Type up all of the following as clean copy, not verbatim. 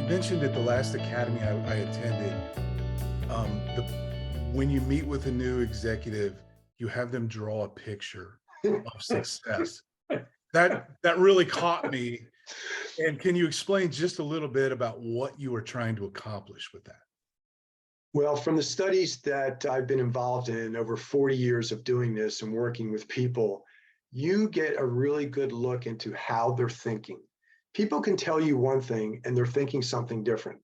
mentioned at the last academy I attended, the when you meet with a new executive, you have them draw a picture of success. That really caught me. And can you explain just a little bit about what you were trying to accomplish with that? Well, from the studies that I've been involved in over 40 years of doing this and working with people, you get a really good look into how they're thinking. People can tell you one thing and they're thinking something different.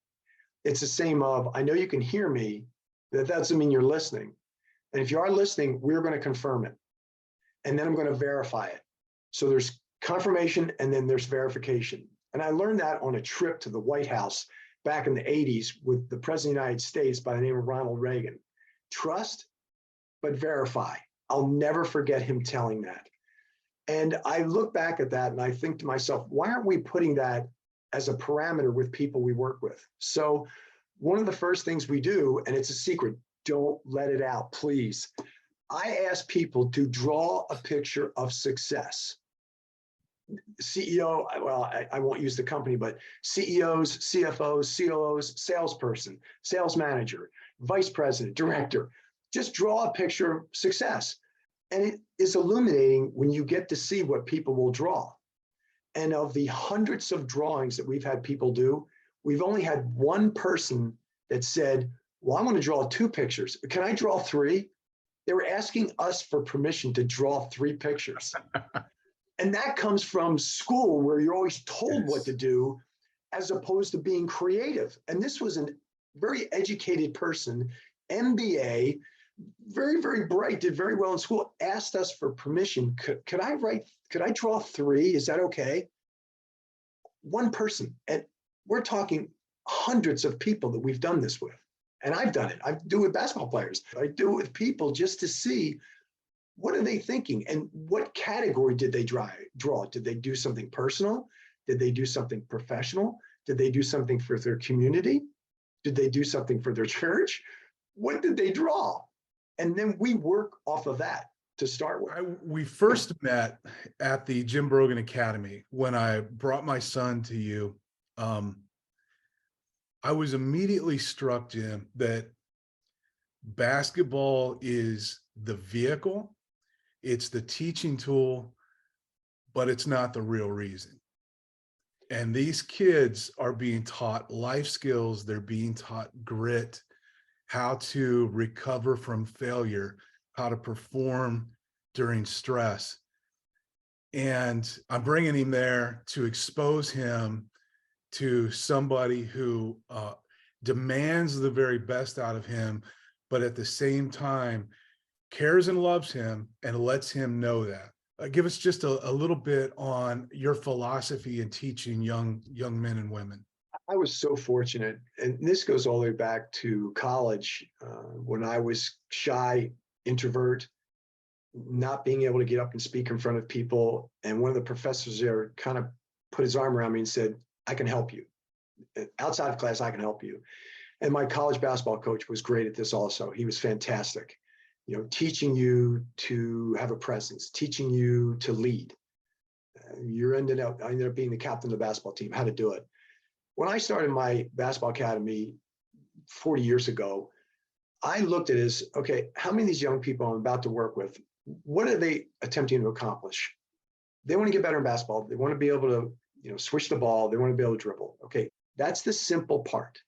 It's the same of, I know you can hear me, that doesn't mean you're listening. And if you are listening, we're going to confirm it. And then I'm going to verify it. So there's confirmation and then there's verification. And I learned that on a trip to the White House back in the 80s with the President of the United States by the name of Ronald Reagan. Trust, but verify. I'll never forget him telling that. And I look back at that and I think to myself, why aren't we putting that as a parameter with people we work with? So one of the first things we do, and it's a secret, don't let it out, please. I ask people to draw a picture of success. CEO, well, I won't use the company, but CEOs, CFOs, COOs, salesperson, sales manager, vice president, director, just draw a picture of success. And it is illuminating when you get to see what people will draw. And of the hundreds of drawings that we've had people do, we've only had one person that said, well, I want to draw 2 pictures. Can I draw 3? They were asking us for permission to draw 3 pictures. And that comes from school where you're always told what to do as opposed to being creative. And this was a very educated person, MBA, very, very bright, did very well in school, asked us for permission. Could I draw 3? Is that okay? One person. And we're talking hundreds of people that we've done this with. And I've done it. I do it with basketball players. I do it with people just to see what are they thinking and what category did they draw? Did they do something personal? Did they do something professional? Did they do something for their community? Did they do something for their church? What did they draw? And then we work off of that to start with. We first met at the Jim Brogan Academy when I brought my son to you. I was immediately struck, Jim, that basketball is the vehicle, it's the teaching tool, but it's not the real reason. And these kids are being taught life skills, they're being taught grit, how to recover from failure, how to perform during stress. And I'm bringing him there to expose him to somebody who demands the very best out of him, but at the same time cares and loves him and lets him know that. Give us just a little bit on your philosophy in teaching young men and women. I was so fortunate, and this goes all the way back to college when I was shy, introvert, not being able to get up and speak in front of people. And one of the professors there kind of put his arm around me and said, I can help you. Outside of class, I can help you. And my college basketball coach was great at this also. He was fantastic. You know, teaching you to have a presence, teaching you to lead. I ended up being the captain of the basketball team, how to do it. When I started my basketball academy 40 years ago, I looked at it as, okay, how many of these young people I'm about to work with, what are they attempting to accomplish? They want to get better in basketball. They want to be able to, switch the ball. They want to be able to dribble. Okay, that's the simple part.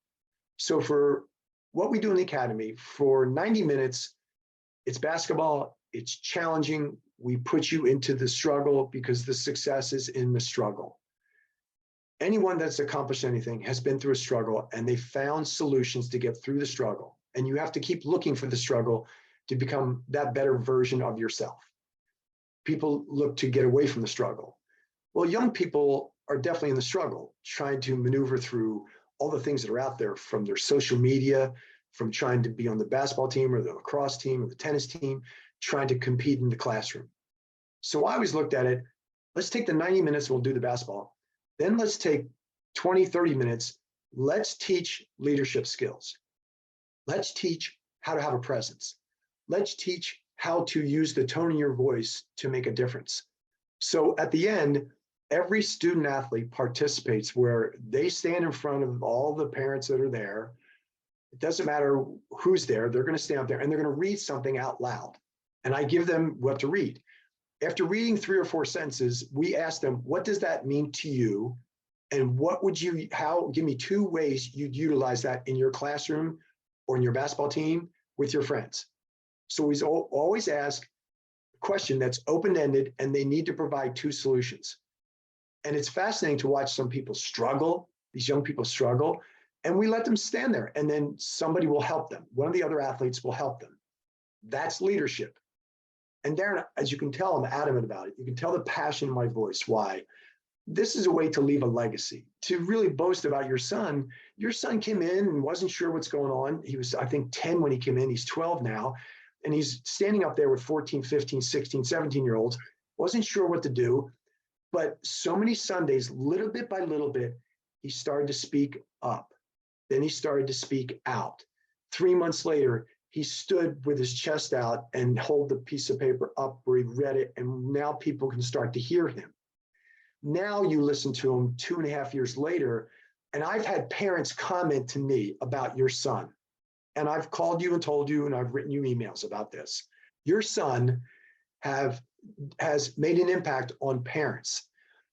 So for what we do in the academy, for 90 minutes, it's basketball, it's challenging. We put you into the struggle because the success is in the struggle. Anyone that's accomplished anything has been through a struggle and they found solutions to get through the struggle. And you have to keep looking for the struggle to become that better version of yourself. People look to get away from the struggle. Well, young people are definitely in the struggle, trying to maneuver through all the things that are out there, from their social media, from trying to be on the basketball team or the lacrosse team or the tennis team, trying to compete in the classroom. So I always looked at it, let's take the 90 minutes, we'll do the basketball. Then let's take 20, 30 minutes, let's teach leadership skills. Let's teach how to have a presence. Let's teach how to use the tone in your voice to make a difference. So at the end, every student athlete participates where they stand in front of all the parents that are there. It doesn't matter who's there, they're going to stand up there and they're going to read something out loud. And I give them what to read. After reading 3 or 4 sentences, we ask them, what does that mean to you? And what would you, give me 2 ways you'd utilize that in your classroom or in your basketball team with your friends. So we always ask a question that's open-ended, and they need to provide 2 solutions. And it's fascinating to watch some people struggle, these young people struggle, and we let them stand there, and then somebody will help them. One of the other athletes will help them. That's leadership. And Darren, as you can tell, I'm adamant about it. You can tell the passion in my voice. Why? This is a way to leave a legacy, to really boast about your son. Your son came in and wasn't sure what's going on. He was, I think, 10 when he came in. He's 12 now. And he's standing up there with 14, 15, 16, 17-year-olds, wasn't sure what to do. But so many Sundays, little bit by little bit, he started to speak up. Then he started to speak out. 3 months later, he stood with his chest out and hold the piece of paper up where he read it. And now people can start to hear him. Now you listen to him 2.5 years later, and I've had parents comment to me about your son. And I've called you and told you, and I've written you emails about this. Your son has made an impact on parents.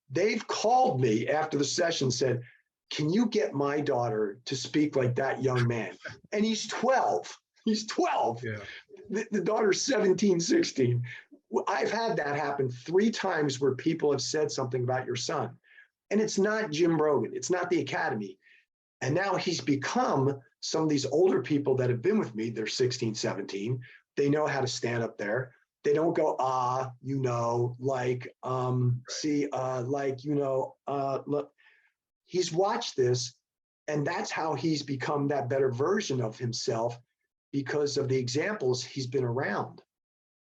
They've called me after the session, said, can you get my daughter to speak like that young man? And he's 12. He's 12. Yeah. The daughter's 17, 16. I've had that happen 3 times where people have said something about your son. And it's not Jim Brogan. It's not the academy. And now he's become some of these older people that have been with me. They're 16, 17. They know how to stand up there. They don't go, you know, like, see, like, you know, look. He's watched this, and that's how he's become that better version of himself because of the examples he's been around.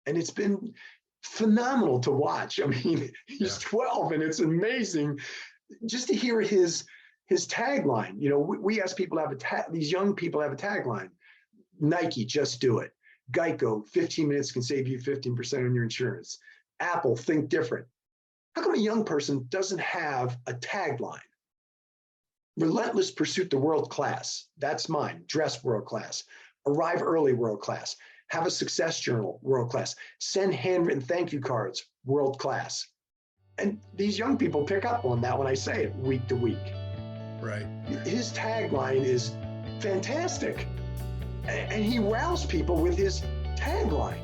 And it's been phenomenal to watch. I mean, he's 12, and it's amazing just to hear his tagline. You know, we ask people to have these young people have a tagline. Nike, just do it. Geico, 15 minutes can save you 15% on your insurance. Apple, think different. How come a young person doesn't have a tagline? Relentless pursuit to world class. That's mine. Dress world class. Arrive early world class. Have a success journal world class. Send handwritten thank you cards world class. And these young people pick up on that when I say it week to week. Right. His tagline is fantastic. And he wows people with his tagline.